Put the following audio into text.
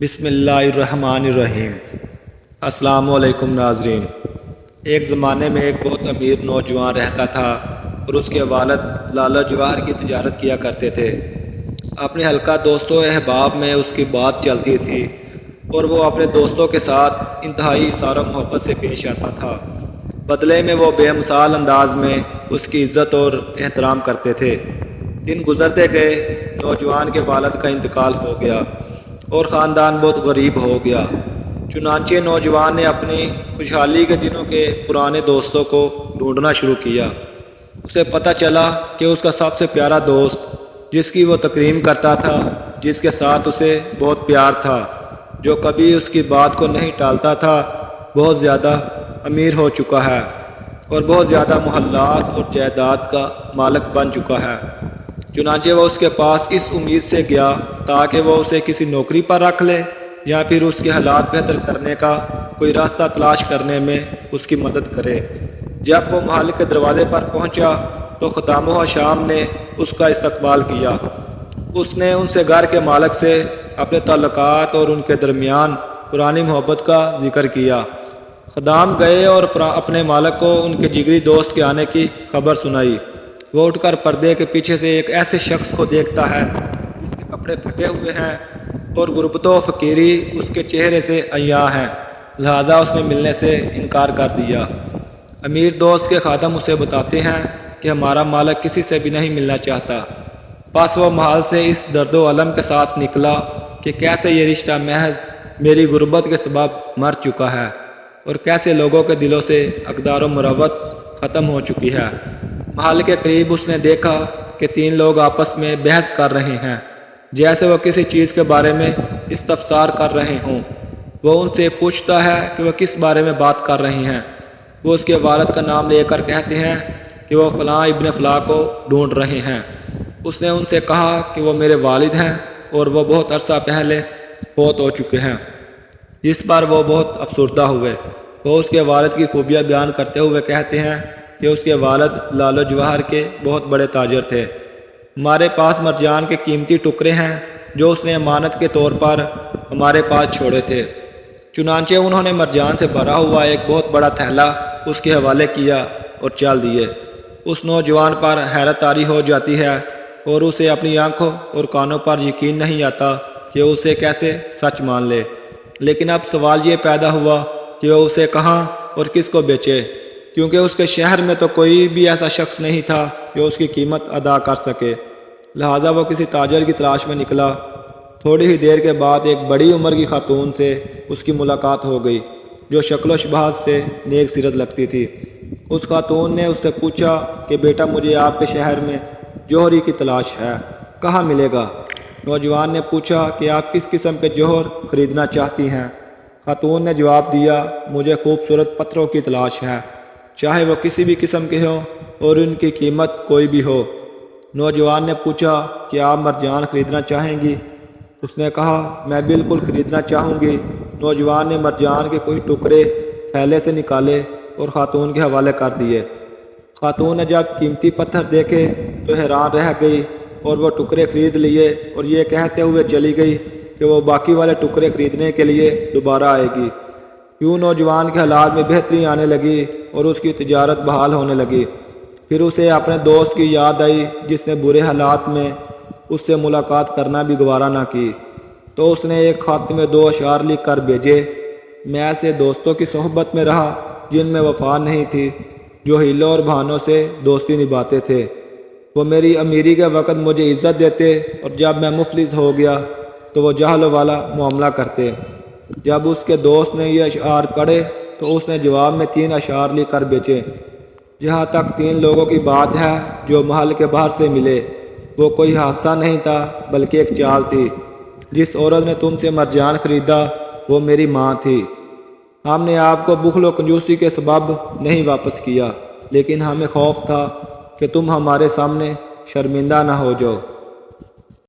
بسم اللہ الرحمن الرحیم۔ السلام علیکم ناظرین۔ ایک زمانے میں ایک بہت امیر نوجوان رہتا تھا اور اس کے والد لالہ جواہر کی تجارت کیا کرتے تھے۔ اپنے حلقہ دوستوں احباب میں اس کی بات چلتی تھی اور وہ اپنے دوستوں کے ساتھ انتہائی اثار و محبت سے پیش آتا تھا۔ بدلے میں وہ بے مثال انداز میں اس کی عزت اور احترام کرتے تھے۔ دن گزرتے گئے، نوجوان کے والد کا انتقال ہو گیا اور خاندان بہت غریب ہو گیا۔ چنانچہ نوجوان نے اپنی خوشحالی کے دنوں کے پرانے دوستوں کو ڈھونڈنا شروع کیا۔ اسے پتہ چلا کہ اس کا سب سے پیارا دوست، جس کی وہ تکریم کرتا تھا، جس کے ساتھ اسے بہت پیار تھا، جو کبھی اس کی بات کو نہیں ٹالتا تھا، بہت زیادہ امیر ہو چکا ہے اور بہت زیادہ محلات اور جائیداد کا مالک بن چکا ہے۔ چنانچہ وہ اس کے پاس اس امید سے گیا تاکہ وہ اسے کسی نوکری پر رکھ لے یا پھر اس کے حالات بہتر کرنے کا کوئی راستہ تلاش کرنے میں اس کی مدد کرے۔ جب وہ محل کے دروازے پر پہنچا تو خدام و حشام نے اس کا استقبال کیا۔ اس نے ان سے گھر کے مالک سے اپنے تعلقات اور ان کے درمیان پرانی محبت کا ذکر کیا۔ خدام گئے اور اپنے مالک کو ان کے جگری دوست کے آنے کی خبر سنائی۔ وہ اٹھ کر پردے کے پیچھے سے ایک ایسے شخص کو دیکھتا ہے جس کے کپڑے پھٹے ہوئے ہیں اور غربت و فقیری اس کے چہرے سے عیاں ہیں، لہذا اس نے ملنے سے انکار کر دیا۔ امیر دوست کے خادم اسے بتاتے ہیں کہ ہمارا مالک کسی سے بھی نہیں ملنا چاہتا۔ بس وہ محل سے اس درد و علم کے ساتھ نکلا کہ کیسے یہ رشتہ محض میری غربت کے سبب مر چکا ہے اور کیسے لوگوں کے دلوں سے اقدار و مروت ختم ہو چکی ہے۔ محل کے قریب اس نے دیکھا کہ تین لوگ آپس میں بحث کر رہے ہیں، جیسے وہ کسی چیز کے بارے میں استفسار کر رہے ہوں۔ وہ ان سے پوچھتا ہے کہ وہ کس بارے میں بات کر رہے ہیں۔ وہ اس کے والد کا نام لے کر کہتے ہیں کہ وہ فلاں ابن فلاں کو ڈھونڈ رہے ہیں۔ اس نے ان سے کہا کہ وہ میرے والد ہیں اور وہ بہت عرصہ پہلے فوت ہو چکے ہیں، جس پر وہ بہت افسردہ ہوئے۔ وہ اس کے والد کی خوبیاں بیان کرتے ہوئے کہتے ہیں کہ اس کے والد لالہ جواہر کے بہت بڑے تاجر تھے۔ ہمارے پاس مرجان کے قیمتی ٹکڑے ہیں جو اس نے امانت کے طور پر ہمارے پاس چھوڑے تھے۔ چنانچہ انہوں نے مرجان سے بھرا ہوا ایک بہت بڑا تھیلا اس کے حوالے کیا اور چل دیے۔ اس نوجوان پر حیرت طاری ہو جاتی ہے اور اسے اپنی آنکھوں اور کانوں پر یقین نہیں آتا کہ وہ اسے کیسے سچ مان لے۔ لیکن اب سوال یہ پیدا ہوا کہ وہ اسے کہاں اور کس کو بیچے، کیونکہ اس کے شہر میں تو کوئی بھی ایسا شخص نہیں تھا جو اس کی قیمت ادا کر سکے۔ لہٰذا وہ کسی تاجر کی تلاش میں نکلا۔ تھوڑی ہی دیر کے بعد ایک بڑی عمر کی خاتون سے اس کی ملاقات ہو گئی جو شکل و شباہت سے نیک سیرت لگتی تھی۔ اس خاتون نے اس سے پوچھا کہ بیٹا، مجھے آپ کے شہر میں جوہری کی تلاش ہے، کہاں ملے گا؟ نوجوان نے پوچھا کہ آپ کس قسم کے جوہر خریدنا چاہتی ہیں؟ خاتون نے جواب دیا، مجھے خوبصورت پتھروں کی تلاش ہے، چاہے وہ کسی بھی قسم کے ہوں اور ان کی قیمت کوئی بھی ہو۔ نوجوان نے پوچھا کہ آپ مرجان خریدنا چاہیں گی؟ اس نے کہا، میں بالکل خریدنا چاہوں گی۔ نوجوان نے مرجان کے کچھ ٹکڑے تھیلے سے نکالے اور خاتون کے حوالے کر دیے۔ خاتون نے جب قیمتی پتھر دیکھے تو حیران رہ گئی اور وہ ٹکڑے خرید لیے اور یہ کہتے ہوئے چلی گئی کہ وہ باقی والے ٹکڑے خریدنے کے لیے دوبارہ آئے گی۔ یوں نوجوان کے حالات میں بہتری آنے لگی اور اس کی تجارت بحال ہونے لگی۔ پھر اسے اپنے دوست کی یاد آئی جس نے برے حالات میں اس سے ملاقات کرنا بھی گوارا نہ کی، تو اس نے ایک خط میں 2 اشعار لکھ کر بھیجے، میں ایسے دوستوں کی صحبت میں رہا جن میں وفا نہیں تھی، جو ہیلوں اور بہانوں سے دوستی نبھاتے تھے۔ وہ میری امیری کے وقت مجھے عزت دیتے اور جب میں مفلس ہو گیا تو وہ جہل والا معاملہ کرتے۔ جب اس کے دوست نے یہ اشعار پڑھے تو اس نے جواب میں 3 اشعار لکھ کر بیچے۔ جہاں تک 3 لوگوں کی بات ہے جو محل کے باہر سے ملے، وہ کوئی حادثہ نہیں تھا بلکہ ایک چال تھی۔ جس عورت نے تم سے مرجان خریدا وہ میری ماں تھی۔ ہم نے آپ کو بخل و کنجوسی کے سبب نہیں واپس کیا، لیکن ہمیں خوف تھا کہ تم ہمارے سامنے شرمندہ نہ ہو جاؤ۔